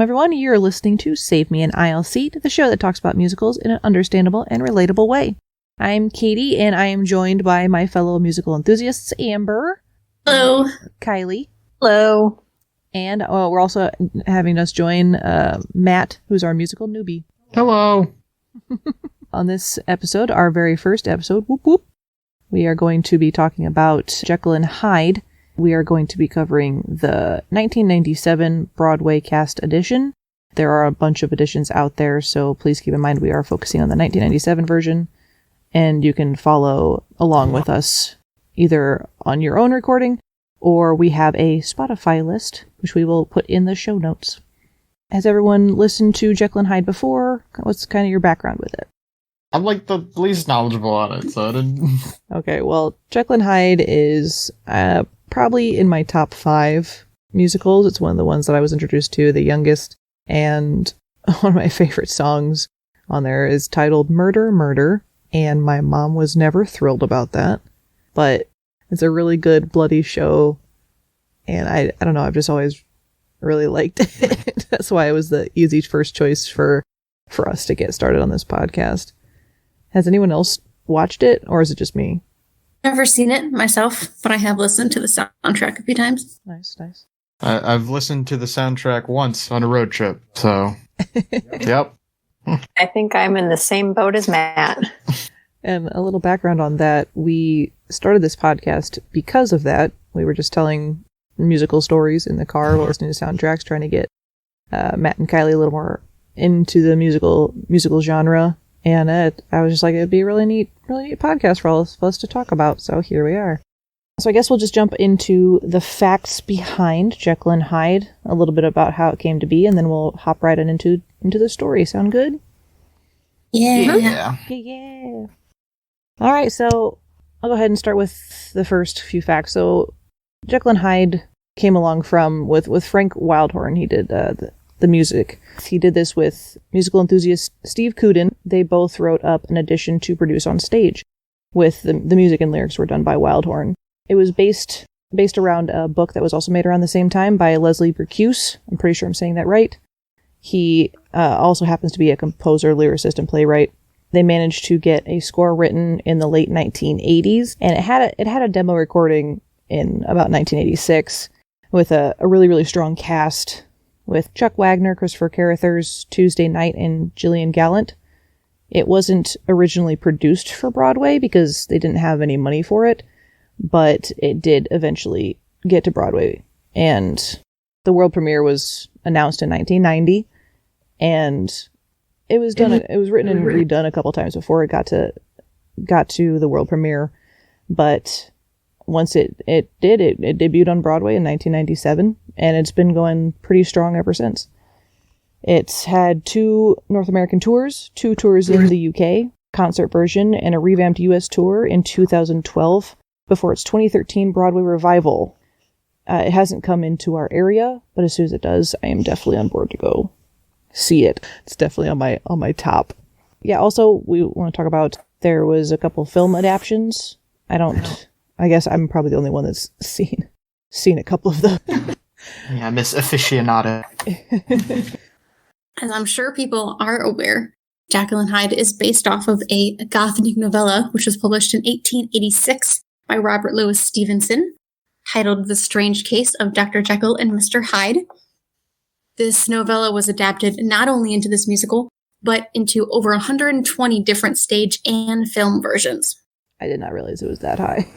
Welcome, everyone. You're listening to Save Me an I'll Seat, the show that talks about musicals in an understandable and relatable way. I'm Katie, and I am joined by my fellow musical enthusiasts, Amber. Hello. Kylie. Hello. And we're also having us join Matt, who's our musical newbie. Hello. On this episode, our very first episode, whoop whoop, we are going to be talking about Jekyll and Hyde. We are going to be covering the 1997 Broadway cast edition. There are a bunch of editions out there, so please keep in mind we are focusing on the 1997 version, and you can follow along with us either on your own recording, or we have a Spotify list, which we will put in the show notes. Has everyone listened to Jekyll and Hyde before? What's kind of your background with it? I'm like the least knowledgeable on it, so I didn't... Okay, well, Jekyll and Hyde is probably in my top 5 musicals. It's one of the ones that I was introduced to, the youngest, and one of my favorite songs on there is titled Murder, Murder, and my mom was never thrilled about that, but it's a really good bloody show, and I don't know, I've just always really liked it. That's why it was the easy first choice for us to get started on this podcast. Has anyone else watched it, or is it just me? Never seen it myself, but I have listened to the soundtrack a few times. Nice. I've listened to the soundtrack once on a road trip, so... Yep. I think I'm in the same boat as Matt. And a little background on that, we started this podcast because of that. We were just telling musical stories in the car while listening to soundtracks, trying to get Matt and Kylie a little more into the musical genre. And I was just like, it'd be a really neat podcast for all of us to talk about. So here we are. So I guess we'll just jump into the facts behind Jekyll and Hyde, a little bit about how it came to be, and then we'll hop right into the story. Sound good? Yeah. Yeah. All right, so I'll go ahead and start with the first few facts. So Jekyll and Hyde came along with Frank Wildhorn. He did the music. He did this with musical enthusiast Steve Kudin. They both wrote up an edition to produce on stage, with the music and lyrics were done by Wildhorn. It was based around a book that was also made around the same time by Leslie Bercuse. I'm pretty sure I'm saying that right. He also happens to be a composer, lyricist, and playwright. They managed to get a score written in the late 1980s, and it had a demo recording in about 1986 with a really, really strong cast with Chuck Wagner, Christopher Carruthers, Tuesday Knight, and Gillian Gallant. It wasn't originally produced for Broadway because they didn't have any money for it, but it did eventually get to Broadway. And the world premiere was announced in 1990, and it was done. It was written and redone a couple times before it got to the world premiere. But once it debuted on Broadway in 1997, and it's been going pretty strong ever since. It's had 2 North American tours, 2 tours in the UK, concert version, and a revamped US tour in 2012 before its 2013 Broadway revival. It hasn't come into our area, but as soon as it does, I am definitely on board to go see it. It's definitely on my top. Yeah, also, we want to talk about, there was a couple film adaptions. I guess I'm probably the only one that's seen a couple of them. Yeah, Miss Aficionado. As I'm sure people are aware, Jekyll and Hyde is based off of a Gothic novella, which was published in 1886 by Robert Louis Stevenson, titled The Strange Case of Dr. Jekyll and Mr. Hyde. This novella was adapted not only into this musical, but into over 120 different stage and film versions. I did not realize it was that high.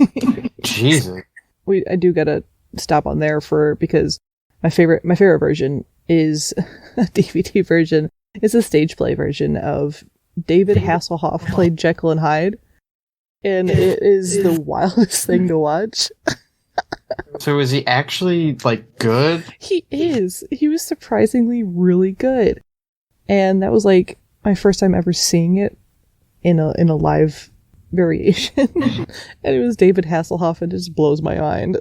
Jesus. I do gotta stop on there because my favorite version is a DVD version. It's a stage play version of David Hasselhoff played Jekyll and Hyde, and it is the wildest thing to watch. So is he actually, good? He is. He was surprisingly really good. And that was, my first time ever seeing it in a live variation. And it was David Hasselhoff, and it just blows my mind.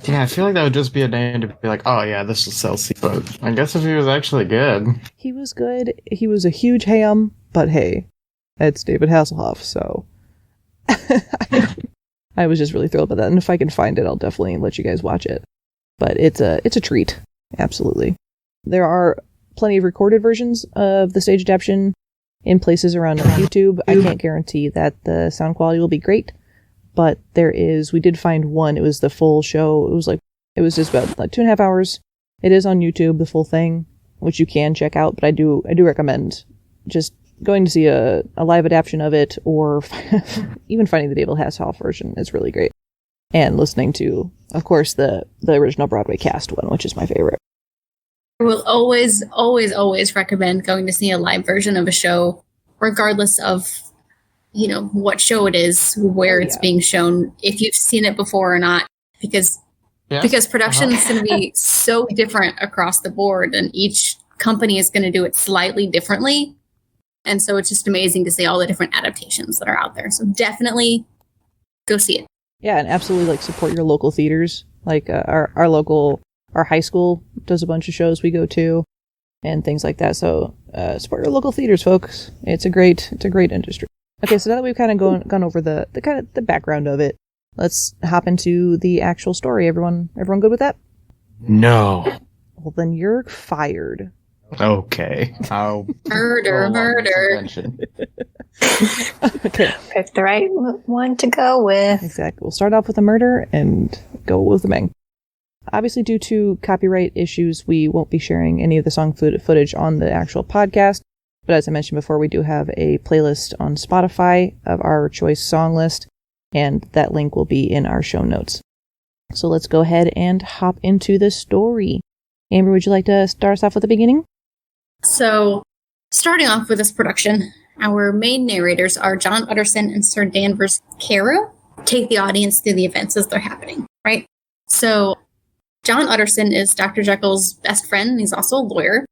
Yeah, I feel like that would just be a name to be like, oh yeah, this will sell seats. But I guess if he was actually good. He was good. He was a huge ham, but hey, it's David Hasselhoff, so... I was just really thrilled about that, and if I can find it, I'll definitely let you guys watch it. But it's a treat, absolutely. There are plenty of recorded versions of the stage adaptation in places around YouTube. I can't guarantee that the sound quality will be great, but we did find one. It was the full show. It was just about like 2.5 hours. It is on YouTube, the full thing, which you can check out, but I do recommend just going to see a live adaptation of it, or even finding the David Hasselhoff version is really great. And listening to, of course, the original Broadway cast one, which is my favorite. I will always, always, always recommend going to see a live version of a show, regardless of, what show it is, where it's being shown, if you've seen it before or not, because production is going to be so different across the board, and each company is going to do it slightly differently. And so it's just amazing to see all the different adaptations that are out there. So definitely go see it. Yeah, and absolutely support your local theaters. Like our high school does a bunch of shows we go to and things like that. So support your local theaters, folks. It's a great industry. Okay, so now that we've kind of gone over the background of it, let's hop into the actual story. Everyone good with that? No. Well, then you're fired. Okay. Murder. Okay. Pick the right one to go with. Exactly. We'll start off with a murder and go with the bang. Obviously, due to copyright issues, we won't be sharing any of the song footage on the actual podcast. But as I mentioned before, we do have a playlist on Spotify of our choice song list, and that link will be in our show notes. So let's go ahead and hop into the story. Amber, would you like to start us off with the beginning? So, starting off with this production, our main narrators are John Utterson and Sir Danvers Carew. Take the audience through the events as they're happening, right? So, John Utterson is Dr. Jekyll's best friend, and he's also a lawyer,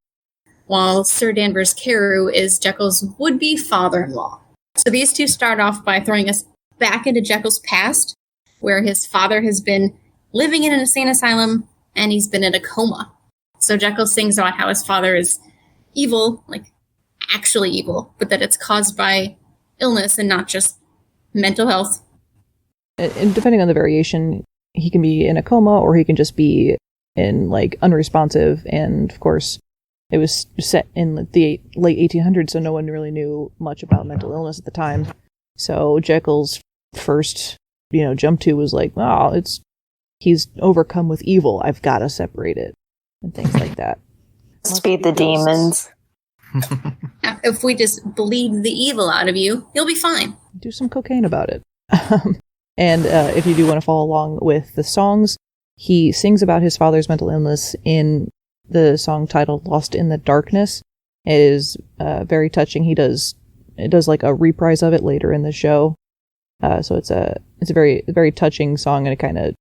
while Sir Danvers Carew is Jekyll's would-be father-in-law. So these two start off by throwing us back into Jekyll's past, where his father has been living in an insane asylum, and he's been in a coma. So Jekyll sings about how his father is evil, like actually evil, but that it's caused by illness and not just mental health. And depending on the variation, he can be in a coma or he can just be in unresponsive. And of course, it was set in the late 1800s, so no one really knew much about mental illness at the time. So Jekyll's first, jump to was like, oh, he's overcome with evil. I've got to separate it. And things like that. Speed the demons. If we just bleed the evil out of you, you'll be fine. Do some cocaine about it. And if you do want to follow along with the songs, he sings about his father's mental illness in the song titled Lost in the Darkness. It is very touching. It does like a reprise of it later in the show. So it's a very, very touching song, and it kind of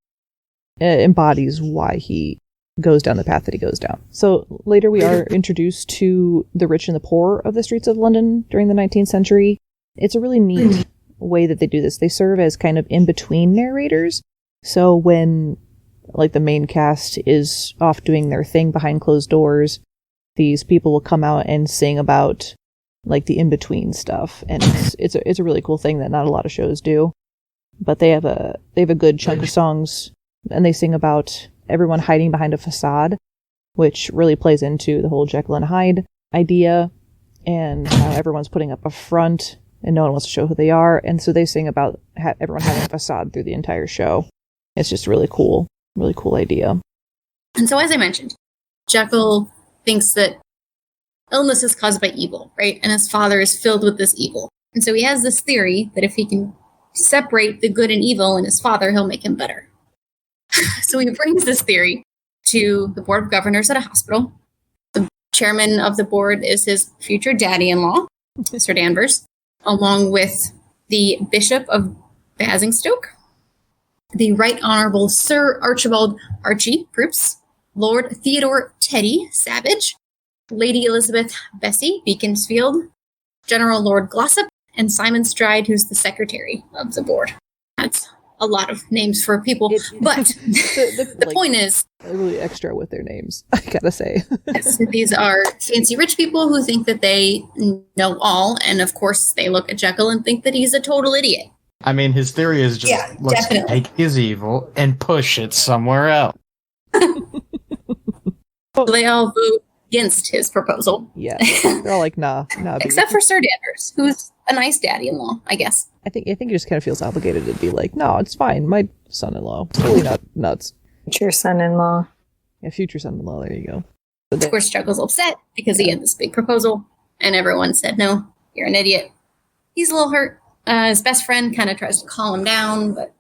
embodies why he goes down the path that he goes down. So later we are introduced to the rich and the poor of the streets of London during the 19th century. It's a really neat way that they do this. They serve as kind of in-between narrators. So when the main cast is off doing their thing behind closed doors, these people will come out and sing about the in-between stuff. And it's a really cool thing that not a lot of shows do. But they have a good chunk of songs, and they sing about everyone hiding behind a facade, which really plays into the whole Jekyll and Hyde idea, and how everyone's putting up a front and no one wants to show who they are. And so they sing about everyone having a facade through the entire show. It's just really cool idea. And so, as I mentioned, Jekyll thinks that illness is caused by evil, right? And his father is filled with this evil. And so he has this theory that if he can separate the good and evil in his father, he'll make him better. So he brings this theory to the board of governors at a hospital. The chairman of the board is his future daddy-in-law, Sir Danvers, along with the Bishop of Basingstoke, the Right Honourable Sir Archibald Archie Proops, Lord Theodore Teddy Savage, Lady Elizabeth Bessie Beaconsfield, General Lord Glossop, and Simon Stride, who's the secretary of the board. That's a lot of names for people, but the point is... They're really extra with their names, I gotta say. Yes, these are fancy rich people who think that they know all, and of course they look at Jekyll and think that he's a total idiot. I mean, his theory is just, let's take his evil and push it somewhere else. They all vote against his proposal. Yeah, they're all like, nah. Except for Sir Danvers, who's a nice daddy-in-law, I guess. I think he just kind of feels obligated to be like, no, it's fine. My son-in-law, totally not nuts. Future son-in-law. Yeah, future son-in-law. There you go. Of course, Jekyll's upset because he had this big proposal, and everyone said, no, you're an idiot. He's a little hurt. His best friend kind of tries to calm him down, but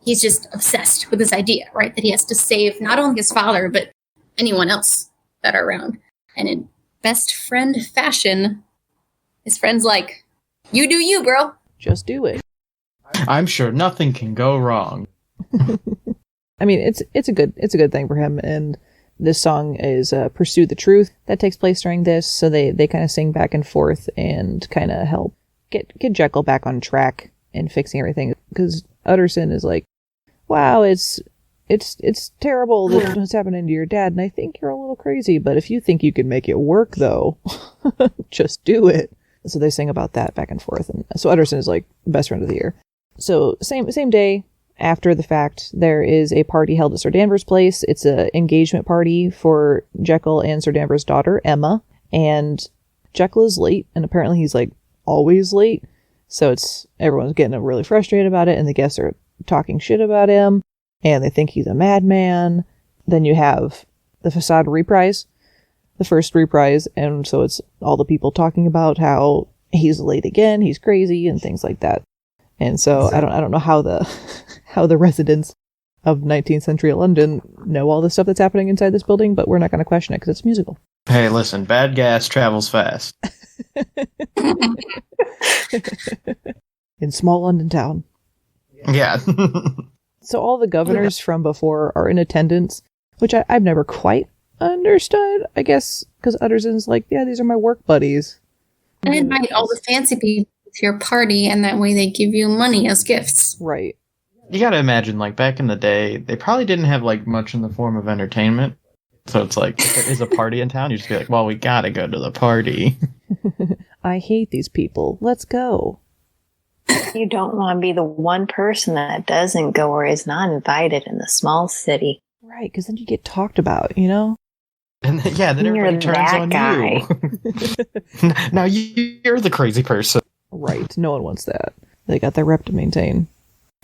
he's just obsessed with this idea, right? That he has to save not only his father, but anyone else that are around. And in best friend fashion, his friend's like, you do you, bro. Just do it. I'm sure nothing can go wrong. I mean, it's a good thing for him, and this song is Pursue the Truth that takes place during this, so they kind of sing back and forth and kind of help get Jekyll back on track and fixing everything, because Utterson is like, wow, it's terrible what's happening to your dad, and I think you're a little crazy, but if you think you can make it work, though, just do it. So they sing about that back and forth, and so Utterson is like best friend of the year. So same day, after the fact, there is a party held at Sir Danvers' place. It's an engagement party for Jekyll and Sir Danvers' daughter, Emma. And Jekyll is late, and apparently he's like always late. So everyone's getting really frustrated about it, and the guests are talking shit about him, and they think he's a madman. Then you have the facade reprise, the first reprise, and so it's all the people talking about how he's late again, he's crazy, and things like that. And so I don't know how the residents of 19th century London know all the stuff that's happening inside this building, but we're not going to question it because it's a musical. Hey, listen, bad gas travels fast. In small London town. Yeah. So all the governors from before are in attendance, which I've never quite understood, I guess, because Utterson's like, yeah, these are my work buddies. And invite all the fancy people to your party, and that way they give you money as gifts. Right. You gotta imagine, like, back in the day, they probably didn't have, like, much in the form of entertainment. So it's like, if there is a party in town, you just be like, well, we gotta go to the party. I hate these people. Let's go. You don't want to be the one person that doesn't go or is not invited in the small city. Right, because then you get talked about, you know? And then everybody turns on guy. you. Now you're the crazy person. Right, no one wants that. They got their rep to maintain.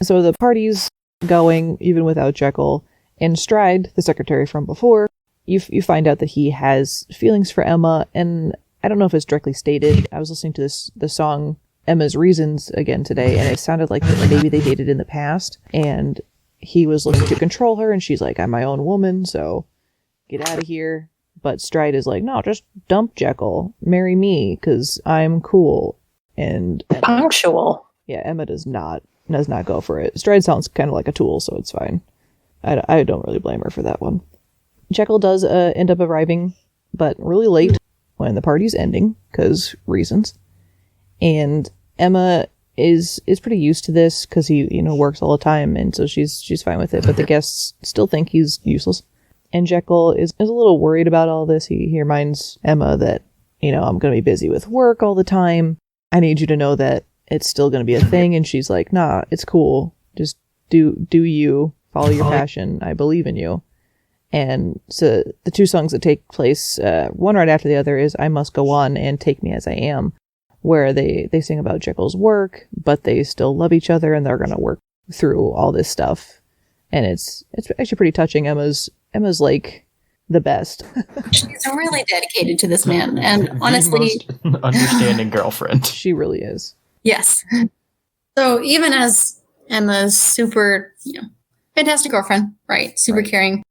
So the party's going, even without Jekyll. And Stride, the secretary from before, you find out that he has feelings for Emma, and I don't know if it's directly stated. I was listening to the song Emma's Reasons again today, and it sounded like maybe they dated in the past, and he was looking to control her, and she's like, I'm my own woman, so get out of here. But Stride is like, no, just dump Jekyll, marry me, because I'm cool. And Emma, Punctual. yeah, Emma does not go for it. Stride sounds kind of like a tool, so it's fine. I don't really blame her for that one. Jekyll does end up arriving, but really late when the party's ending, because reasons. And Emma is pretty used to this, because he, works all the time, and so she's fine with it, but the guests still think he's useless. And Jekyll is a little worried about all this. He reminds Emma that, I'm going to be busy with work all the time. I need you to know that it's still going to be a thing. And she's like, nah, it's cool. Just do you. Follow your passion. I believe in you. And so the two songs that take place, one right after the other, is I Must Go On and Take Me As I Am, where they sing about Jekyll's work, but they still love each other, and they're going to work through all this stuff. And it's actually pretty touching. Emma's like the best. She's really dedicated to this man, and honestly, most understanding girlfriend. She really is. Yes. So even as Emma's super, fantastic girlfriend, right? Super caring,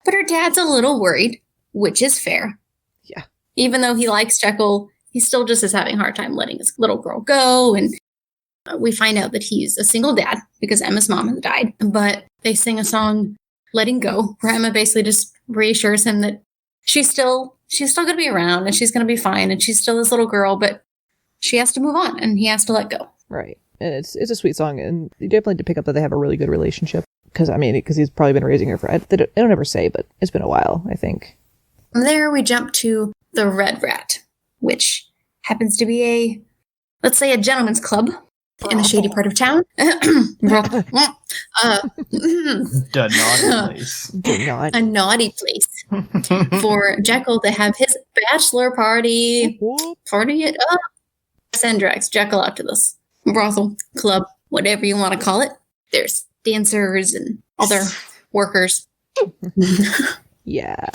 but her dad's a little worried, which is fair. Yeah. Even though he likes Jekyll, he still just is having a hard time letting his little girl go, and we find out that he's a single dad because Emma's mom has died. But they sing a song, Letting Go, where Emma basically just reassures him that she's still going to be around, and she's going to be fine, and she's still this little girl, but she has to move on, and he has to let go. Right. And it's a sweet song, and you definitely need to pick up that they have a really good relationship. Because he's probably been raising her they don't ever say, but it's been a while, I think. From there, we jump to the Red Rat, which happens to be let's say a gentleman's club in the shady part of town. The naughty place. A naughty place for Jekyll to have his bachelor party. Party it up. Send drags Jekyll out to this brothel, club, whatever you want to call it. There's dancers and other workers. Yeah.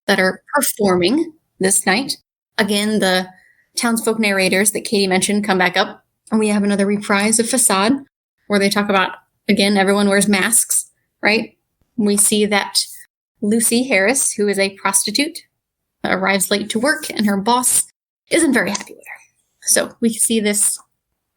That are performing this night. Again, the townsfolk narrators that Katie mentioned come back up. And we have another reprise of Facade where they talk about, again, everyone wears masks, right? We see that Lucy Harris, who is a prostitute, arrives late to work and her boss isn't very happy with her. So we see this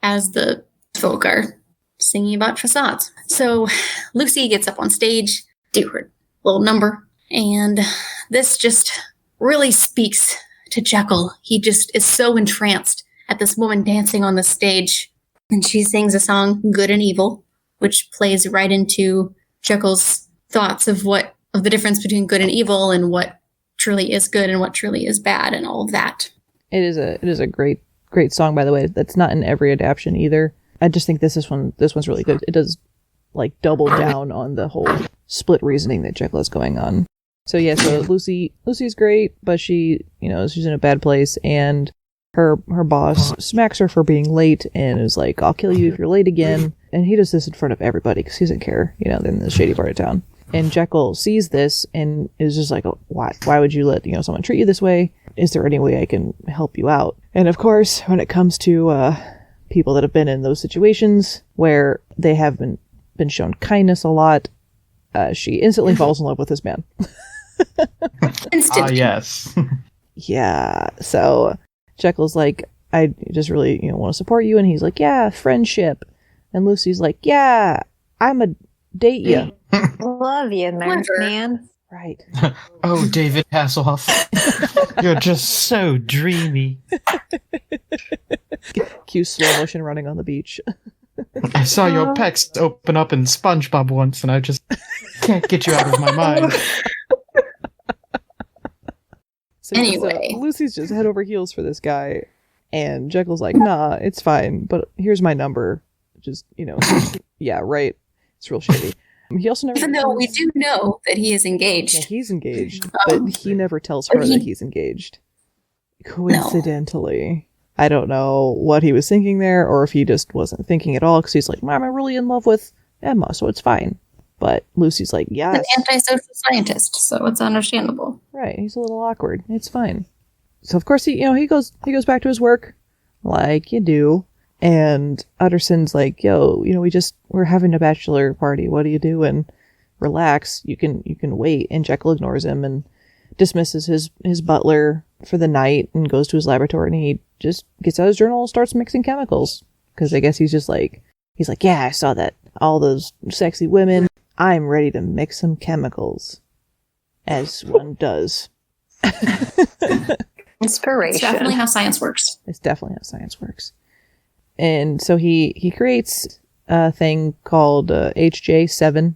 as the folk are singing about facades. So Lucy gets up on stage, do her little number, and this just really speaks to Jekyll. He just is so entranced at this woman dancing on the stage, and she sings a song, Good and Evil, which plays right into Jekyll's thoughts of the difference between good and evil and what truly is good and what truly is bad and all of that. It is a great song, by the way. That's not in every adaptation either. I just think this one's really good. It does like double down on the whole split reasoning that Jekyll has going on. So yeah, so Lucy's great, but she's in a bad place, and her boss smacks her for being late and is like, I'll kill you if you're late again. And he does this in front of everybody because he doesn't care, in the shady part of town. And Jekyll sees this and is just like, why would you let someone treat you this way? Is there any way I can help you out? And of course, when it comes to people that have been in those situations where they have been shown kindness a lot, she instantly falls in love with this man. Yes. Yeah. So Jekyll's like, I just really want to support you, and he's like, yeah, friendship. And Lucy's like, yeah, I'm a date you. Love you, man. Right. Oh, David Hasselhoff. You're just so dreamy. Cue slow motion running on the beach. I saw your pecs open up in SpongeBob once, and I just can't get you out of my mind. So Lucy's just head over heels for this guy, and Jekyll's like, nah, it's fine, but here's my number. Just, yeah, right. It's real shady. He also never... Even though we do know that he is engaged. Yeah, he's engaged, but he never tells her that he's engaged. Coincidentally. No. I don't know what he was thinking there, or if he just wasn't thinking at all, because he's like, Mom, I'm really in love with Emma, so it's fine. But Lucy's like, yes. He's an antisocial scientist, so it's understandable. Right, he's a little awkward. It's fine. So of course he goes back to his work, like you do. And Utterson's like, yo, we're having a bachelor party. What do you do? And relax. You can wait. And Jekyll ignores him and dismisses his butler for the night and goes to his laboratory, and he just gets out his journal and starts mixing chemicals. Because I guess he's like, yeah, I saw that. All those sexy women. I'm ready to mix some chemicals. As one does. Inspiration. It's definitely how science works. And so he creates a thing called HJ7,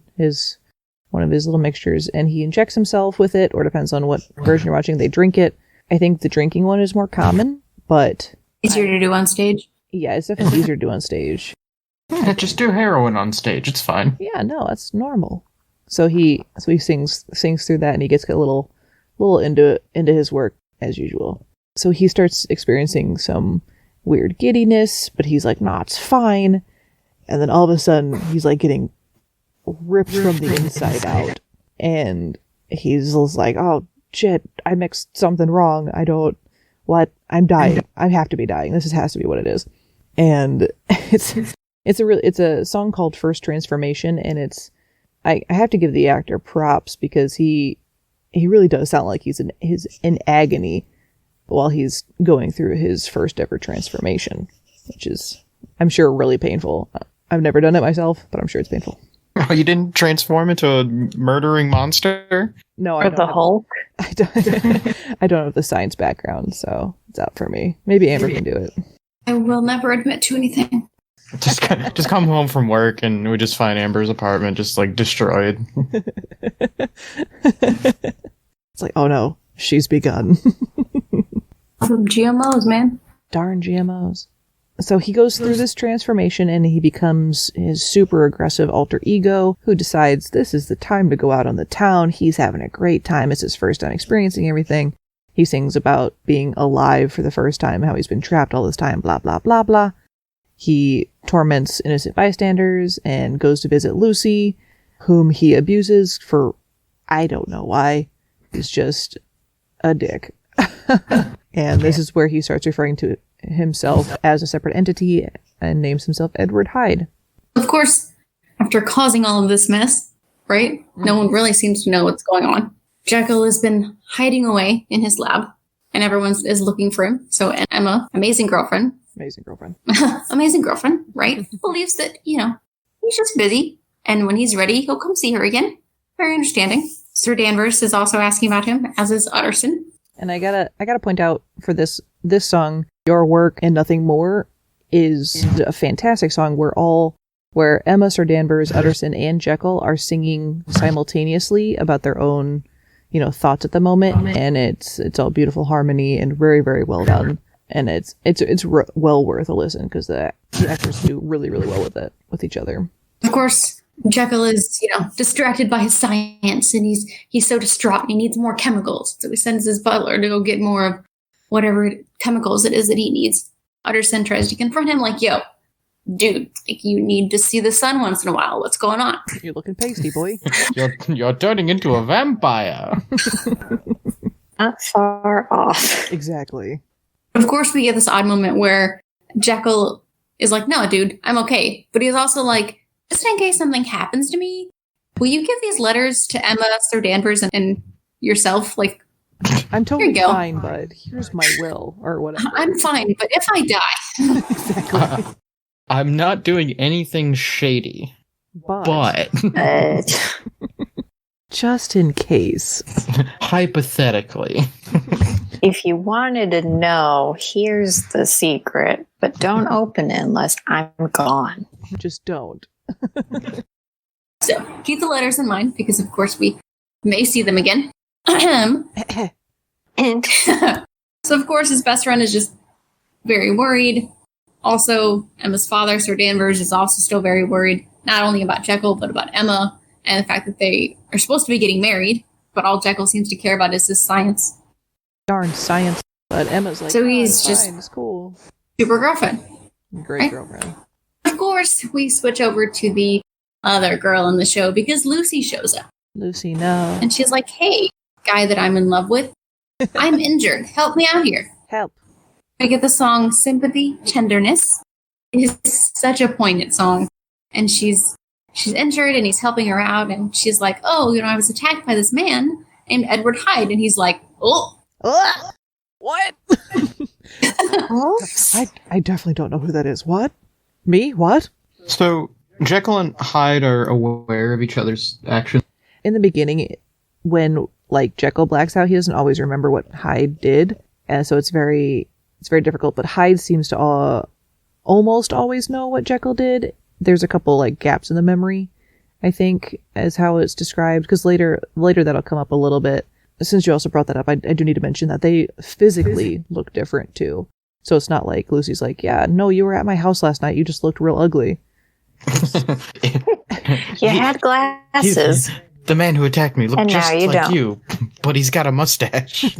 one of his little mixtures, and he injects himself with it, or depends on what version you're watching, they drink it. I think the drinking one is more common, but... Easier to do on stage? Yeah, it's definitely easier to do on stage. Yeah, just do heroin on stage, it's fine. Yeah, no, that's normal. So he sings through that, and he gets a little into his work, as usual. So he starts experiencing some weird giddiness, but he's like, nah, it's fine. And then all of a sudden, he's like getting ripped from the inside out. And he's like, oh, shit, I mixed something wrong. I'm dying. I have to be dying. This has to be what it is. And it's a song called First Transformation, and I have to give the actor props because he really does sound like he's in agony while he's going through his first ever transformation, which is, I'm sure, really painful. I've never done it myself, but I'm sure it's painful. Oh, you didn't transform into a murdering monster? No, I Or don't. the Hulk? I don't have the science background, so it's out for me. Maybe Amber can do it. I will never admit to anything. Just come home from work and we just find Amber's apartment just like destroyed. It's like, oh no, she's begun. GMOs, man. Darn GMOs. So he goes through this transformation and he becomes his super aggressive alter ego who decides this is the time to go out on the town. He's having a great time. It's his first time experiencing everything. He sings about being alive for the first time, how he's been trapped all this time, blah, blah, blah, blah. He torments innocent bystanders and goes to visit Lucy, whom he abuses for I don't know why. He's just a dick. And this is where he starts referring to himself as a separate entity and names himself Edward Hyde. Of course, after causing all of this mess, right? No one really seems to know what's going on. Jekyll has been hiding away in his lab, and everyone is looking for him. So Emma, amazing girlfriend, amazing girlfriend, right? Believes that, he's just busy, and when he's ready, he'll come see her again. Very understanding. Sir Danvers is also asking about him, as is Utterson. And I gotta point out for this song, Your Work and Nothing More is a fantastic song where Emma, Sir Danvers, Utterson, and Jekyll are singing simultaneously about their own, thoughts at the moment, and it's all beautiful harmony and very, very well done. And it's well worth a listen because the actors do really, really well with each other. Of course, Jekyll is, distracted by his science, and he's so distraught. He needs more chemicals, so he sends his butler to go get more of whatever chemicals it is that he needs. Utterson tries to confront him, like, "Yo, dude, you need to see the sun once in a while. What's going on? You're looking pasty, boy. You're turning into a vampire." Not far off. Exactly. Of course, we get this odd moment where Jekyll is like, "No, dude, I'm okay," but he's also like, just in case something happens to me, will you give these letters to Emma, Sir Danvers, and yourself? Like, I'm totally fine, but here's my will, or whatever. I'm fine, but if I die... Exactly. I'm not doing anything shady. But... just in case. Hypothetically. If you wanted to know, here's the secret, but don't open it unless I'm gone. Just don't. So, keep the letters in mind, because of course we may see them again. And so, of course, his best friend is just very worried. Also, Emma's father, Sir Danvers, is also still very worried, not only about Jekyll, but about Emma, and the fact that they are supposed to be getting married, but all Jekyll seems to care about is his science. Darn science. But Emma's like, so he's it's just fine, it's cool. Super girlfriend. Great right? Girlfriend. Of course, we switch over to the other girl in the show because Lucy shows up. Lucy, no. And she's like, "Hey, guy that I'm in love with, I'm injured. Help me out here." Help. I get the song Sympathy, Tenderness. It is such a poignant song. And she's injured and he's helping her out. And she's like, "Oh, I was attacked by this man named Edward Hyde." And he's like, "Oh." What? I definitely don't know who that is. What? Me? What? So, Jekyll and Hyde are aware of each other's actions. In the beginning, when Jekyll blacks out, he doesn't always remember what Hyde did, and so it's very difficult. But Hyde seems to almost always know what Jekyll did. There's a couple gaps in the memory, I think, as how it's described. Because later that'll come up a little bit. Since you also brought that up, I do need to mention that they physically look different too. So it's not like Lucy's like, "Yeah, no, you were at my house last night. You just looked real ugly." You had glasses. The man who attacked me looked And just now you like don't. you, but he's got a mustache.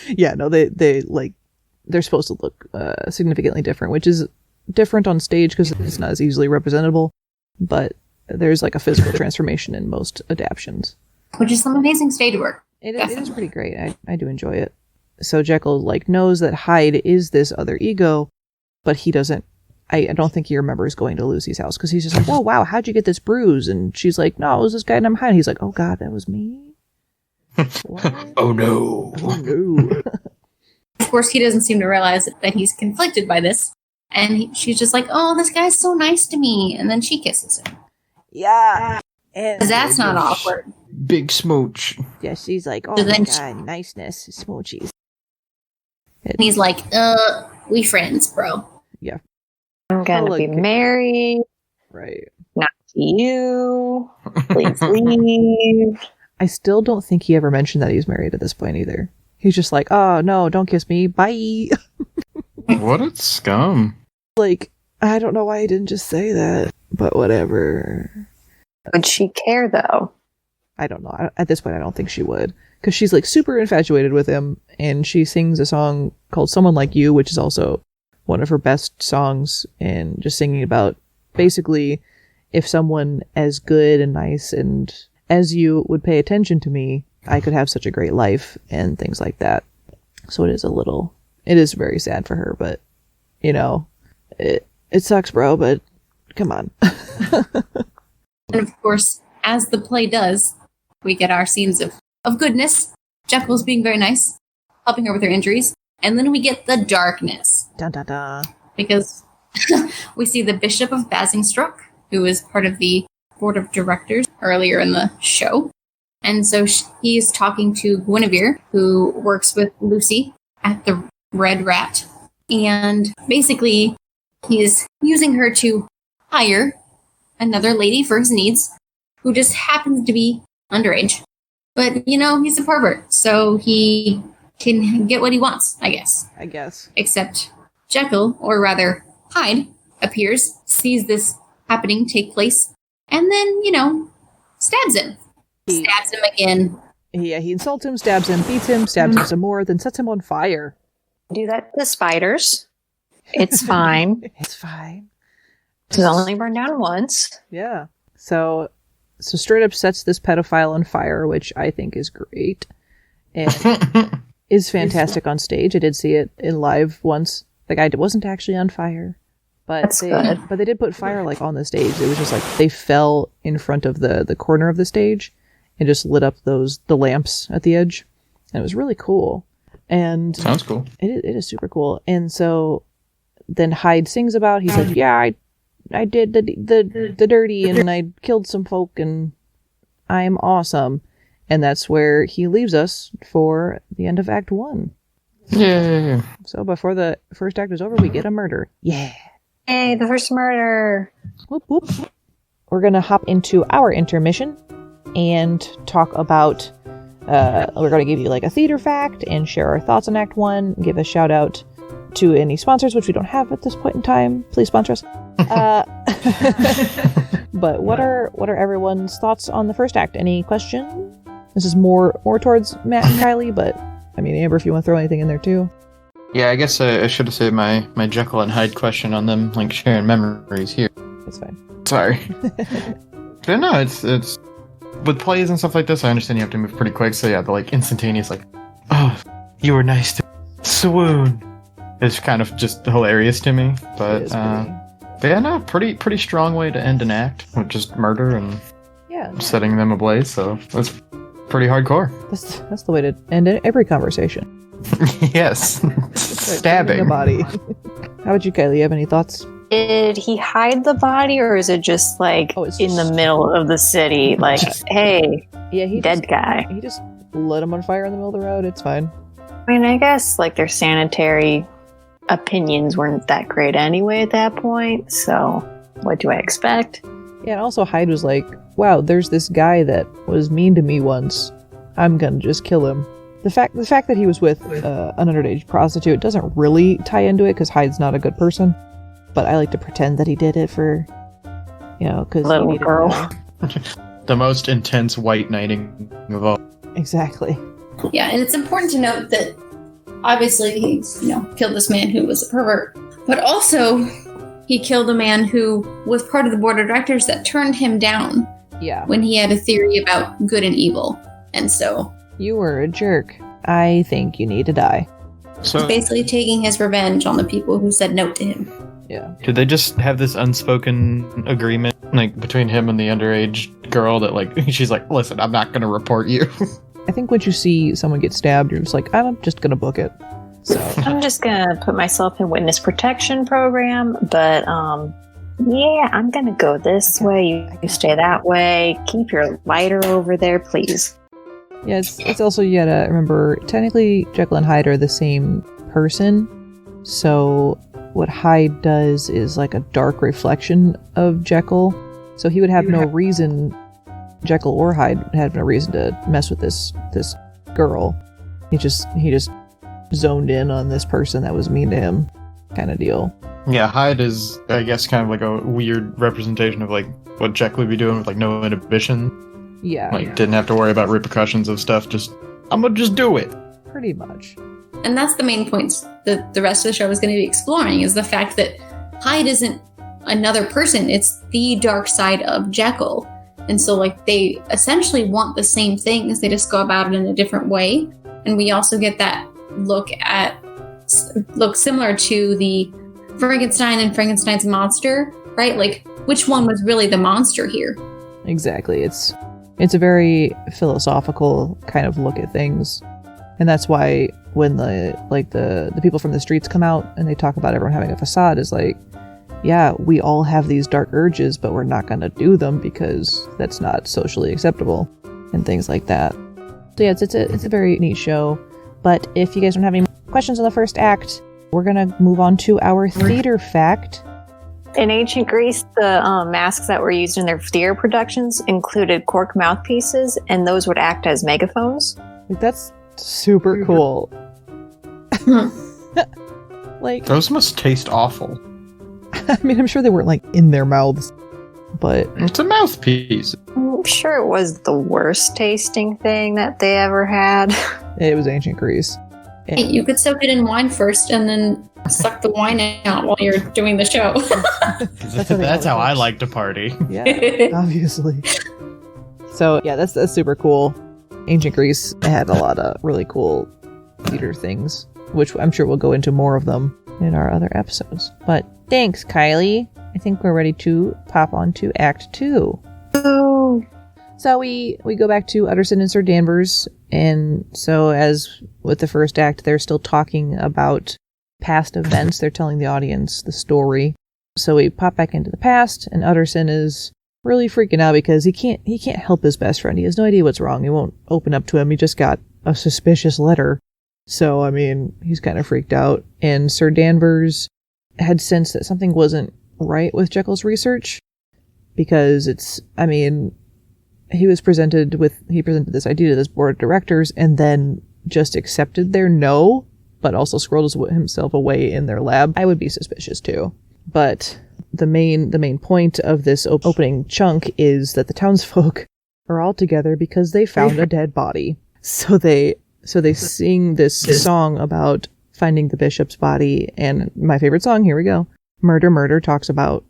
Yeah, no, they're supposed to look significantly different, which is different on stage because it's not as easily representable. But there's a physical transformation in most adaptions, Which is some amazing stage work. It is pretty great. I do enjoy it. So Jekyll knows that Hyde is this other ego, but he doesn't. I don't think he remembers going to Lucy's house because he's just like, "Oh wow, how'd you get this bruise?" And she's like, "No, it was this guy named Hyde." He's like, "Oh god, that was me." Oh no! Oh no! Of course, he doesn't seem to realize that he's conflicted by this, and she's just like, "Oh, this guy's so nice to me," and then she kisses him. Yeah. And That's not awkward. Big smooch. Yeah, she's like, "Oh So my then god, niceness, smoochies." And he's like, we friends, bro." Yeah. I'm gonna be married. Right. Not to you. Please leave. I still don't think he ever mentioned that he's married at this point either. He's just like, "Oh no, don't kiss me. Bye." What a scum. Like, I don't know why he didn't just say that, but whatever. Would she care, though? I don't know. At this point, I don't think she would. Because she's, like, super infatuated with him, and she sings a song called Someone Like You, which is also one of her best songs, and just singing about, basically, if someone as good and nice and as you would pay attention to me, I could have such a great life, and things like that. So it is very sad for her, but, you know, it sucks, bro, but come on. And of course, as the play does, we get our scenes of goodness. Jekyll's being very nice, helping her with her injuries. And then we get the darkness. Dun, dun, dun. Because we see the Bishop of Basingstoke, who is part of the board of directors earlier in the show. And so he's talking to Guinevere, who works with Lucy at the Red Rat. And basically, he's using her to hire another lady for his needs, who just happens to be underage. But, you know, he's a pervert, so he can get what he wants, I guess. Except Jekyll, or rather Hyde, appears, sees this happening take place, and then, you know, stabs him. Stabs him again. Yeah, he insults him, stabs him, beats him, stabs him some more, then sets him on fire. Do that to spiders. It's fine. It's fine. It's only burned down once. Yeah. So straight up sets this pedophile on fire, which I think is great. And is fantastic on stage. I did see it in live once. The guy wasn't actually on fire. But they did put fire like on the stage. It was just like they fell in front of the corner of the stage and just lit up the lamps at the edge. And it was really cool. And sounds cool. It is super cool. And so then Hyde sings about, he said, yeah, I did the dirty and I killed some folk and I'm awesome. And that's where he leaves us for the end of Act 1. Yeah. So before the first act is over, we get a murder. Yeah. Hey, the first murder. Whoop, whoop. We're going to hop into our intermission and talk about, we're going to give you like a theater fact and share our thoughts on Act 1, give a shout out to any sponsors, which we don't have at this point in time. Please sponsor us. But what are everyone's thoughts on the first act? Any questions? This is more towards Matt and Kylie, but I mean, Amber, if you want to throw anything in there too. Yeah, I guess I should have saved my Jekyll and Hyde question on them, like sharing memories here. It's fine. Sorry. But no, it's with plays and stuff like this, I understand you have to move pretty quick, so yeah, the like instantaneous like, oh, you were nice to swoon. It's kind of just hilarious to me. But yeah, no, pretty strong way to end an act with just murder and setting them ablaze, so that's pretty hardcore. That's the way to end every conversation. Yes. Stabbing the body. How about you, Kylie? You have any thoughts? Did he hide the body, or is it just like in the middle of the city? Like, hey, dead guy. He just lit him on fire in the middle of the road. It's fine. I mean, I guess like their sanitary opinions weren't that great anyway at that point. So, what do I expect? Yeah, and also Hyde was like, "Wow, there's this guy that was mean to me once. I'm gonna just kill him." The fact that he was with an underage prostitute doesn't really tie into it because Hyde's not a good person. But I like to pretend that he did it for, because little girl. The most intense white knighting of all. Exactly. Yeah, and it's important to note that obviously he's killed this man who was a pervert, but also he killed a man who was part of the board of directors that turned him down. Yeah. When he had a theory about good and evil, and so. You were a jerk. I think you need to die. So he's basically taking his revenge on the people who said no to him. Yeah. Did they just have this unspoken agreement, like, between him and the underage girl that, like, she's like, listen, I'm not going to report you? I think once you see someone get stabbed, you're just like, I'm just going to book it. So I'm just going to put myself in witness protection program, but, yeah, I'm going to go this way. You stay that way. Keep your lighter over there, please. Yeah, it's also, you gotta remember, technically Jekyll and Hyde are the same person, so what Hyde does is like a dark reflection of Jekyll, so he would have no reason, Jekyll or Hyde would have no reason to mess with this girl. He just zoned in on this person that was mean to him, kind of deal. Yeah, Hyde is, I guess, kind of like a weird representation of like what Jekyll would be doing with like no inhibition. Yeah. Like, didn't have to worry about repercussions of stuff. I'm gonna just do it. Pretty much. And that's the main points that the rest of the show is going to be exploring, is the fact that Hyde isn't another person. It's the dark side of Jekyll. And so, like, they essentially want the same things. They just go about it in a different way. And we also get that look similar to the Frankenstein and Frankenstein's monster, right? Like, which one was really the monster here? Exactly. It's a very philosophical kind of look at things. And that's why when the people from the streets come out and they talk about everyone having a facade, is like, yeah, we all have these dark urges, but we're not going to do them because that's not socially acceptable and things like that. So yeah, it's a very neat show. But if you guys don't have any questions on the first act, we're going to move on to our theater fact. In ancient Greece, the masks that were used in their theater productions included cork mouthpieces, and those would act as megaphones. That's super cool. Like, those must taste awful. I mean, I'm sure they weren't like in their mouths, but it's a mouthpiece. I'm sure it was the worst tasting thing that they ever had. It was ancient Greece. Hey, you could soak it in wine first and then suck the wine out while you're doing the show. That's how I like to party. Yeah, obviously. So yeah, that's super cool. Ancient Greece had a lot of really cool theater things, which I'm sure we'll go into more of them in our other episodes. But thanks, Kylie. I think we're ready to pop on to Act 2. Oh. So we go back to Utterson and Sir Danvers, and so as with the first act, they're still talking about past events. They're telling the audience the story. So we pop back into the past, and Utterson is really freaking out because he can't help his best friend. He has no idea what's wrong. He won't open up to him. He just got a suspicious letter. So, I mean, he's kind of freaked out. And Sir Danvers had sensed that something wasn't right with Jekyll's research because he presented this idea to this board of directors and then just accepted their no, but also squirreled himself away in their lab. I would be suspicious too. But the main point of this opening chunk is that the townsfolk are all together because they found a dead body. So they sing this song about finding the bishop's body, and my favorite song, here we go. Murder, Murder talks about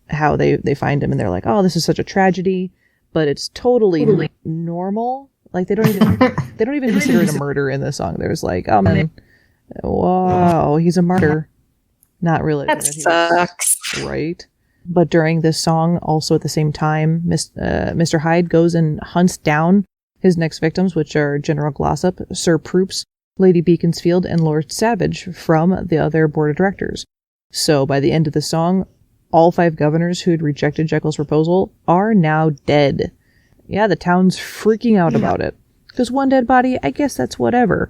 how they find him and they're like, oh, this is such a tragedy, but it's totally normal. Like they don't even consider it a murder in the song. There's like, oh man, wow, he's a martyr. Not really. That sucks. Right. But during this song, also at the same time, Mr. Hyde goes and hunts down his next victims, which are General Glossop, Sir Proops, Lady Beaconsfield, and Lord Savage from the other board of directors. So by the end of the song, all 5 governors who'd rejected Jekyll's proposal are now dead. Yeah, the town's freaking out about it. Because 1 dead body, I guess that's whatever.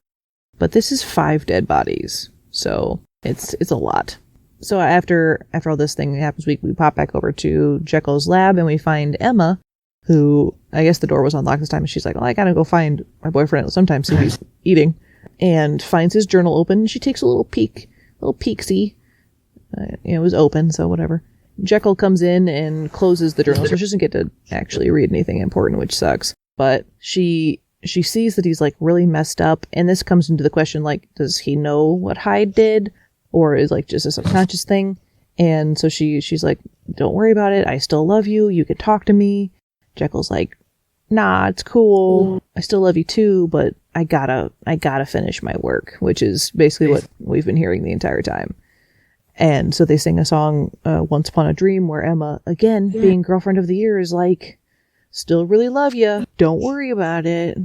But this is 5 dead bodies. So it's a lot. So after all this thing happens, we pop back over to Jekyll's lab and we find Emma, who, I guess the door was unlocked this time, and she's like, well, I gotta go find my boyfriend. Sometimes he's eating. And finds his journal open. She takes a little peek-see. It was open, so whatever. Jekyll comes in and closes the journal, so she doesn't get to actually read anything important, which sucks. But she sees that he's like really messed up, and this comes into the question, like, does he know what Hyde did? Or is like just a subconscious thing? And so she's like, don't worry about it. I still love you. You can talk to me. Jekyll's like, nah, it's cool. I still love you too, but I gotta finish my work, which is basically what we've been hearing the entire time. And so they sing a song, Once Upon a Dream, where Emma, again, being girlfriend of the year, is like, still really love you. Don't worry about it.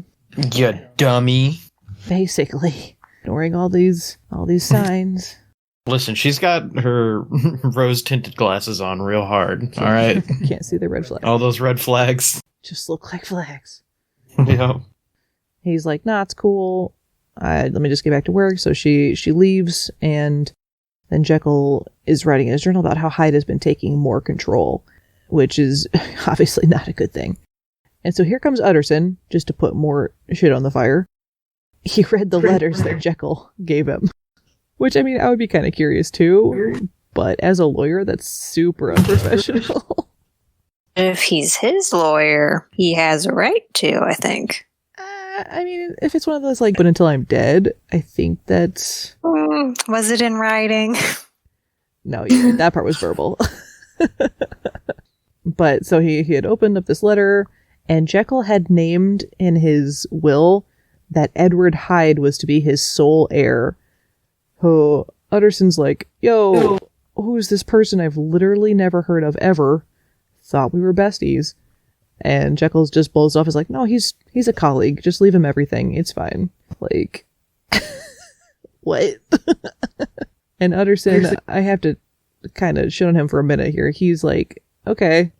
You dummy. Basically. Ignoring all these signs. Listen, she's got her rose-tinted glasses on real hard, all right? Can't see the red flag. All those red flags. Just look like flags. Yeah. He's like, nah, it's cool. Let me just get back to work. So she leaves, and then Jekyll is writing in his journal about how Hyde has been taking more control, which is obviously not a good thing. And so here comes Utterson, just to put more shit on the fire. He read the letters that Jekyll gave him. Which, I mean, I would be kind of curious too, but as a lawyer, that's super unprofessional. If he's his lawyer, he has a right to, I think. I mean, if it's one of those, like, but until I'm dead, I think that's... Was it in writing? No, yeah, that part was verbal. But, so he had opened up this letter, and Jekyll had named in his will that Edward Hyde was to be his sole heir. Who, Utterson's like, yo, who's this person I've literally never heard of ever? Thought we were besties. And Jekyll's just blows off. Is like, no, he's a colleague. Just leave him everything. It's fine. Like, what? And Utterson, I have to kind of shit on him for a minute here. He's like, okay,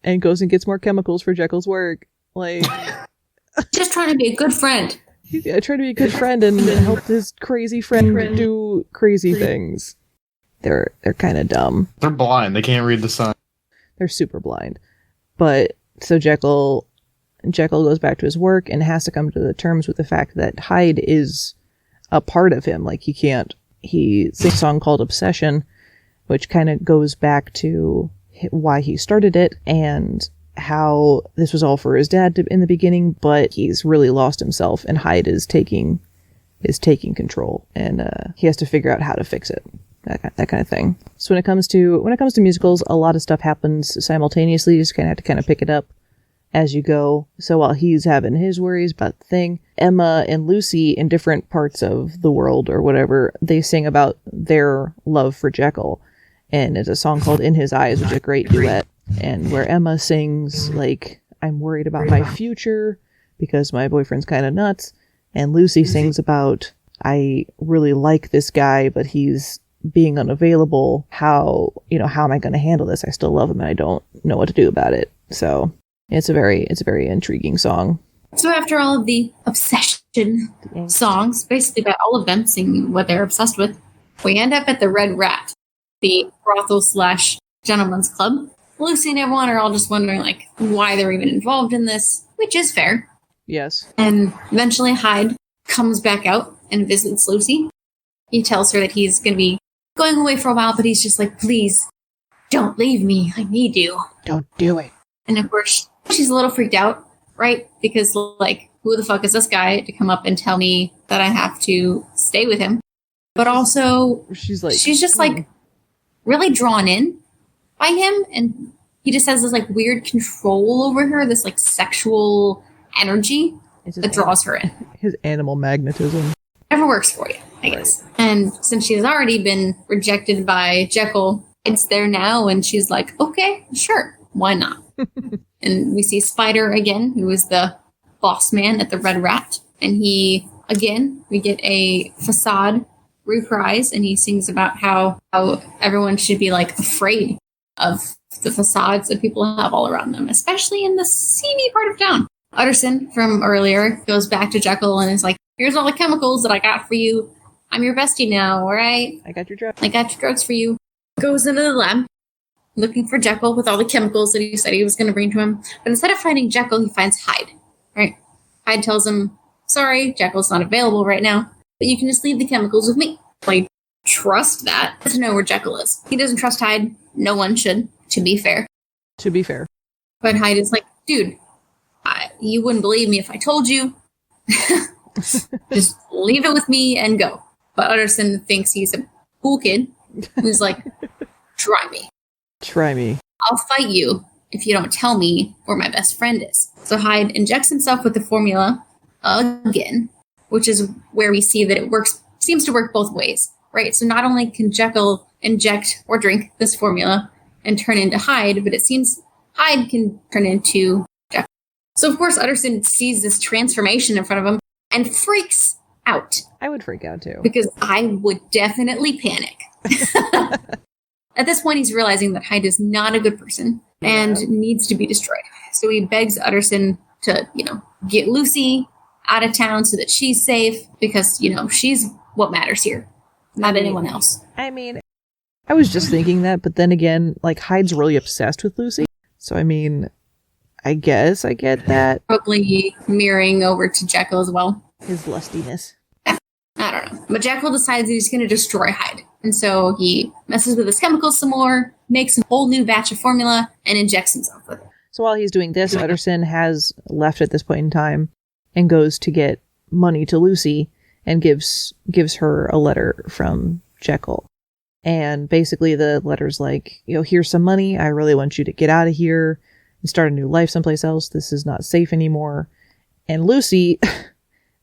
and goes and gets more chemicals for Jekyll's work. Like, Just trying to be a good friend. I try to be a good friend and help his crazy friend do crazy things. They're kind of dumb. They're blind. They can't read the sign. They're super blind. But so Jekyll goes back to his work and has to come to the terms with the fact that Hyde is a part of him. Like, he sings a song called Obsession, which kind of goes back to why he started it and how this was all for his dad in the beginning, but he's really lost himself and Hyde is taking control, and he has to figure out how to fix it. That kind of thing. So when it comes to musicals, a lot of stuff happens simultaneously. You just have to pick it up as you go. So while he's having his worries about the thing, Emma and Lucy in different parts of the world or whatever, they sing about their love for Jekyll. And it's a song called In His Eyes, which is a great duet. And where Emma sings, like, I'm worried about my future because my boyfriend's kind of nuts. And Lucy sings about, I really like this guy, but he's being unavailable. How am I going to handle this? I still love him and I don't know what to do about it. So it's a very intriguing song. So after all of the obsession songs, basically by all of them singing what they're obsessed with, we end up at the Red Rat, the brothel / gentleman's club. Lucy and everyone are all just wondering, like, why they're even involved in this, which is fair. Yes. And eventually Hyde comes back out and visits Lucy. He tells her that he's going to be going away for a while, but he's just like, please, don't leave me. I need you. Don't do it. And of course, she's a little freaked out, right? Because, like, who the fuck is this guy to come up and tell me that I have to stay with him? But also, she's just like really drawn in by him, and he just has this like weird control over her, this like sexual energy that draws her in. His animal magnetism. Never works for you, I guess. And since she's already been rejected by Jekyll, it's there now, and she's like, okay, sure, why not? And we see Spider again, who is the boss man at the Red Rat, and we get a facade reprise, and he sings about how everyone should be like afraid of the facades that people have all around them, especially in the seamy part of town. Utterson from earlier goes back to Jekyll and is like, here's all the chemicals that I got for you. I'm your bestie now, all right? I got your drugs. I got your drugs for you. Goes into the lab looking for Jekyll with all the chemicals that he said he was going to bring to him. But instead of finding Jekyll, he finds Hyde, right? Hyde tells him, sorry, Jekyll's not available right now, but you can just leave the chemicals with me. Like, trust that to know where Jekyll is. He doesn't trust Hyde. No one should, to be fair. To be fair. But Hyde is like, dude, you wouldn't believe me if I told you. Just leave it with me and go. But Utterson thinks he's a cool kid who's like, try me. Try me. I'll fight you if you don't tell me where my best friend is. So Hyde injects himself with the formula again, which is where we see that it seems to work both ways, right? So not only can Jekyll inject or drink this formula and turn into Hyde, but it seems Hyde can turn into Jekyll. So of course Utterson sees this transformation in front of him and freaks out. I would freak out too. Because I would definitely panic. At this point, he's realizing that Hyde is not a good person and needs to be destroyed. So he begs Utterson to, get Lucy out of town so that she's safe because, she's what matters here, not anyone else. I mean, I was just thinking that, but then again, like, Hyde's really obsessed with Lucy. So, I mean, I guess I get that. Probably mirroring over to Jekyll as well. His lustiness. I don't know. But Jekyll decides he's going to destroy Hyde. And so he messes with his chemicals some more, makes a whole new batch of formula, and injects himself with it. So while he's doing this, Utterson has left at this point in time and goes to get money to Lucy and gives her a letter from Jekyll. And basically the letter's like, here's some money. I really want you to get out of here and start a new life someplace else. This is not safe anymore. And Lucy,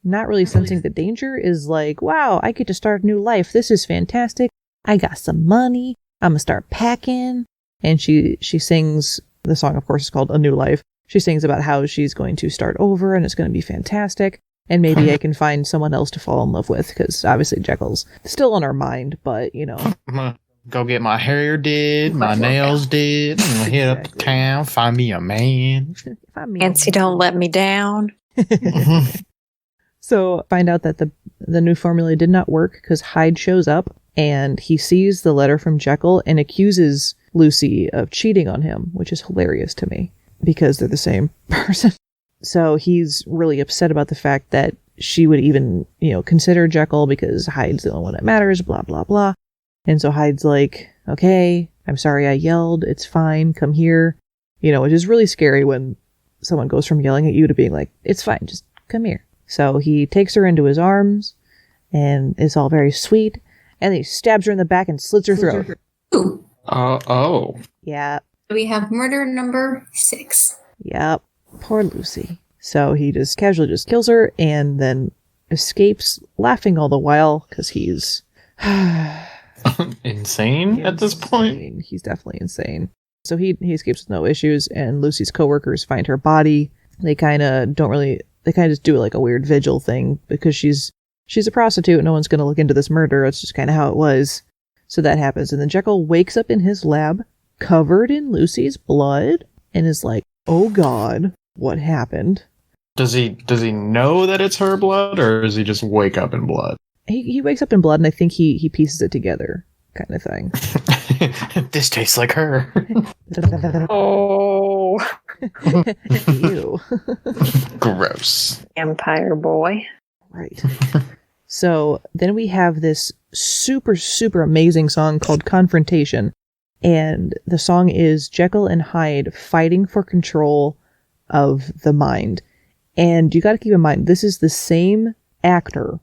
not really sensing the danger, is like, wow, I get to start a new life. This is fantastic. I got some money. I'm going to start packing. And she sings, the song, of course, is called A New Life. She sings about how she's going to start over and it's going to be fantastic. And maybe I can find someone else to fall in love with, because obviously Jekyll's still on our mind, but, I'm gonna go get my hair did, my nails did. I'm gonna hit up the town, find me a man. Nancy, don't let me down. So find out that the new formula did not work because Hyde shows up and he sees the letter from Jekyll and accuses Lucy of cheating on him, which is hilarious to me because they're the same person. So he's really upset about the fact that she would even, consider Jekyll because Hyde's the only one that matters, blah, blah, blah. And so Hyde's like, okay, I'm sorry I yelled. It's fine. Come here. Which is really scary when someone goes from yelling at you to being like, it's fine. Just come here. So he takes her into his arms and it's all very sweet. And then he stabs her in the back and slits her throat. Ooh. Oh. Yeah. We have murder number 6. Yep. Poor Lucy. So he just casually just kills her and then escapes, laughing all the while because he's insane at this point. He's definitely insane. So he escapes with no issues, and Lucy's coworkers find her body. They kind of just do like a weird vigil thing because she's a prostitute. No one's going to look into this murder. That's just kind of how it was. So that happens. And then Jekyll wakes up in his lab covered in Lucy's blood and is like, oh God, what happened? Does he know that it's her blood, or does he just wake up in blood? He wakes up in blood, and I think he pieces it together, kind of thing. This tastes like her. Oh. Ew. Gross. Empire boy. Right. So then we have this super, super amazing song called Confrontation. And the song is Jekyll and Hyde fighting for control of the mind. And you got to keep in mind, this is the same actor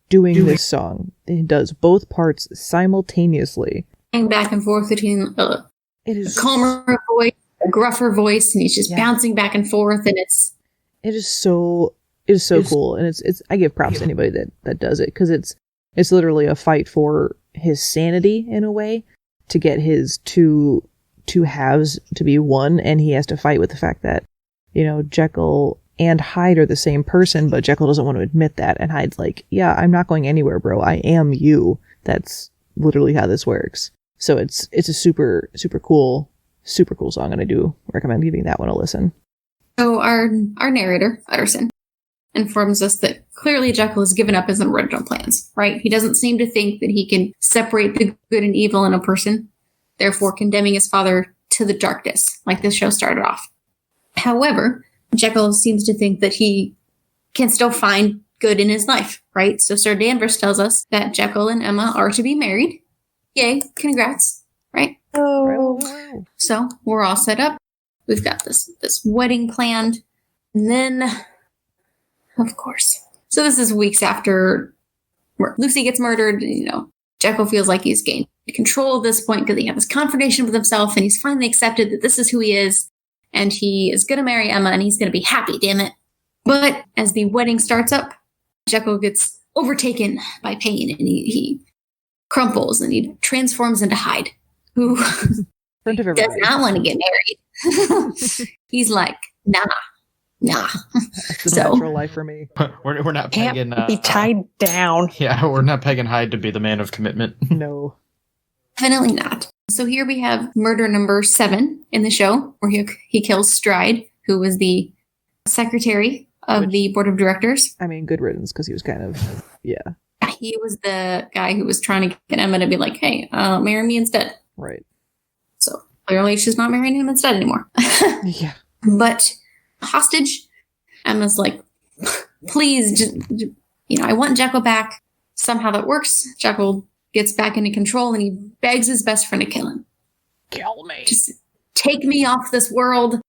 doing this song. He does both parts simultaneously. And back and forth between a calmer voice, a gruffer voice, and he's just bouncing back and forth, and it is so cool. And it's I give props to anybody that does it, because it's literally a fight for his sanity in a way, to get his two halves to be one, and he has to fight with the fact that, Jekyll and Hyde are the same person, but Jekyll doesn't want to admit that, and Hyde's like, yeah, I'm not going anywhere, bro. I am you. That's literally how this works. So it's a super, super cool song, and I do recommend giving that one a listen. So our narrator, Utterson, informs us that clearly Jekyll has given up his original plans, right? He doesn't seem to think that he can separate the good and evil in a person, therefore condemning his father to the darkness, like this show started off. However, Jekyll seems to think that he can still find good in his life, right? So Sir Danvers tells us that Jekyll and Emma are to be married. Yay, congrats, right? Oh. So we're all set up. We've got this wedding planned. And then, of course, so this is weeks after Lucy gets murdered. Jekyll feels like he's gained control at this point because he had this confrontation with himself, and he's finally accepted that this is who he is. And he is going to marry Emma, and he's going to be happy, damn it. But as the wedding starts up, Jekyll gets overtaken by pain, and he crumples, and he transforms into Hyde, who does not want to get married. He's like, nah. That's the natural life for me. We're not pegging... Can't be tied down. Yeah, we're not pegging Hyde to be the man of commitment. No. Definitely not. So here we have murder number 7 in the show, where he kills Stride, who was the secretary of the board of directors. I mean, good riddance, because he was kind of, yeah. He was the guy who was trying to get Emma to be like, hey, marry me instead. Right. So clearly she's not marrying him instead anymore. Yeah. But hostage, Emma's like, please, just, I want Jekyll back. Somehow that works. Jekyll gets back into control and he begs his best friend to kill him. Kill me. Just take me off this world.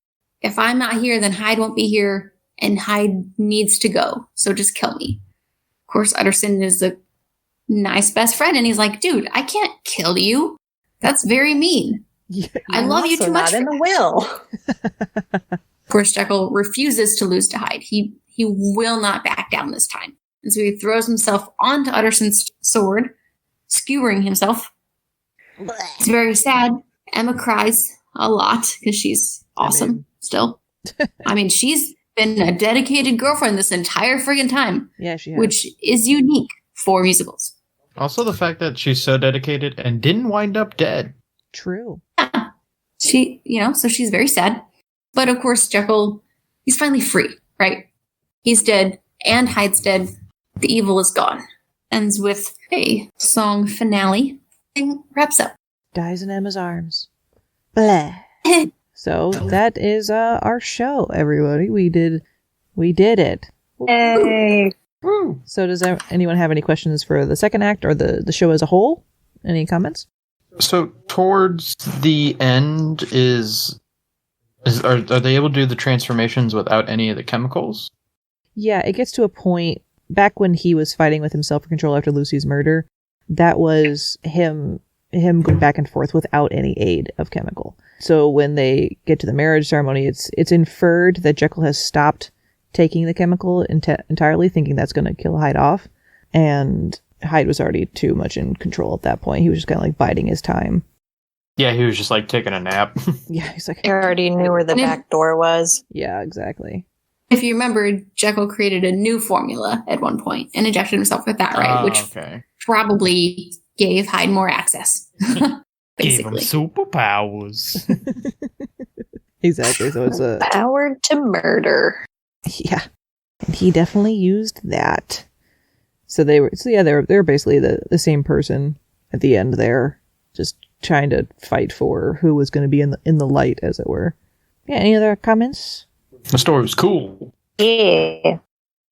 If I'm not here, then Hyde won't be here, and Hyde needs to go. So just kill me. Of course, Utterson is a nice best friend, and he's like, dude, I can't kill you. That's very mean. Yeah, I love you too much. Not in the will. Of course, Jekyll refuses to lose to Hyde. He will not back down this time. And so he throws himself onto Utterson's sword, skewering himself. It's very sad. Emma cries a lot because she's awesome still. I mean, she's been a dedicated girlfriend this entire friggin' time. Yeah, she has. Which is unique for musicals. Also, the fact that she's so dedicated and didn't wind up dead. True. Yeah. So she's very sad. But of course, Jekyll, he's finally free, right? He's dead, and Hyde's dead. The evil is gone. Ends with a song finale. And wraps up. Dies in Emma's arms. Blah. So that is our show, everybody. We did it. Yay. Woo. So does anyone have any questions for the second act or the show as a whole? Any comments? So towards the end, are they able to do the transformations without any of the chemicals? Yeah, it gets to a point back when he was fighting with himself for control after Lucy's murder. That was him going back and forth without any aid of chemical. So when they get to the marriage ceremony, it's inferred that Jekyll has stopped taking the chemical entirely, thinking that's going to kill Hyde off. And Hyde was already too much in control at that point. He was just kind of like biding his time. Yeah, he was just like taking a nap. Yeah, he's like... I already knew where the back door was. Yeah, exactly. If you remember, Jekyll created a new formula at one point and injected himself with that, right? Which probably gave Hyde more access. Gave him Basically. superpowers. Exactly. So it's a... Powered to murder. Yeah. And he definitely used that. So they're basically the same person at the end there, just trying to fight for who was going to be in the light, as it were. Yeah, any other comments? The story was cool. Yeah.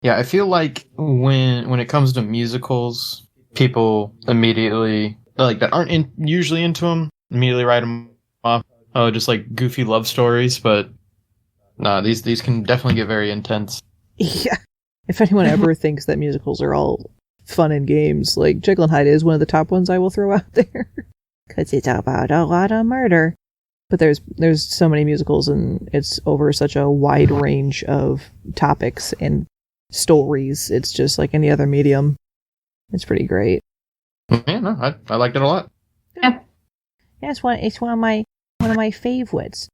Yeah, I feel like when it comes to musicals, people immediately that aren't usually into them immediately write them off. Oh, just like goofy love stories, but no, these can definitely get very intense. Yeah. If anyone ever thinks that musicals are all fun and games, like Jekyll and Hyde is one of the top ones I will throw out there. Because it's about a lot of murder. But there's so many musicals, and it's over such a wide range of topics and stories. It's just like any other medium. It's pretty great. Yeah, no, I liked it a lot. Yeah. Yeah, it's one of my favorites.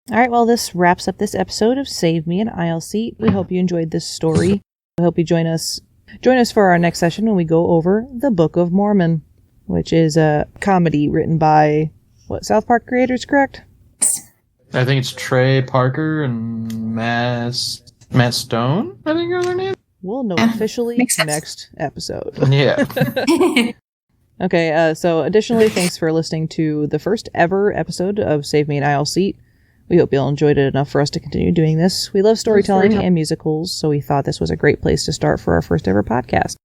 All right, well, this wraps up this episode of Save Me an Aisle Seat. We hope you enjoyed this story. I hope you join us for our next session when we go over the Book of Mormon, which is a comedy written by South Park creators, correct? I think it's Trey Parker and Matt Stone, I think are their names. We'll know officially Makes sense. next episode. Yeah. Okay, so additionally, thanks for listening to the first ever episode of Save Me an Aisle Seat. We hope you all enjoyed it enough for us to continue doing this. We love storytelling and musicals, so we thought this was a great place to start for our first ever podcast.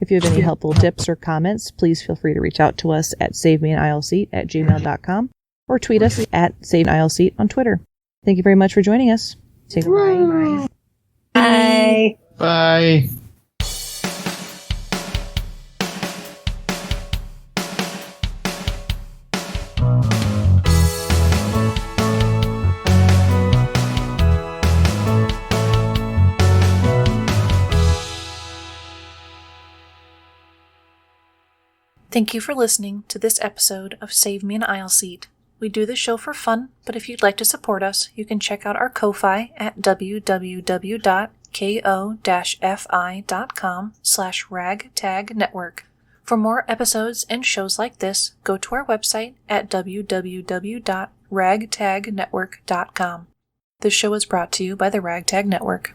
If you have any helpful tips or comments, please feel free to reach out to us at savemeanaisleseat@gmail.com or tweet us at savemeanaisleseat on Twitter. Thank you very much for joining us. Say goodbye. Bye. Bye. Thank you for listening to this episode of Save Me an Aisle Seat. We do this show for fun, but if you'd like to support us, you can check out our Ko-Fi at www.ko-fi.com/ragtagnetwork. For more episodes and shows like this, go to our website at www.ragtagnetwork.com. This show is brought to you by the Ragtag Network.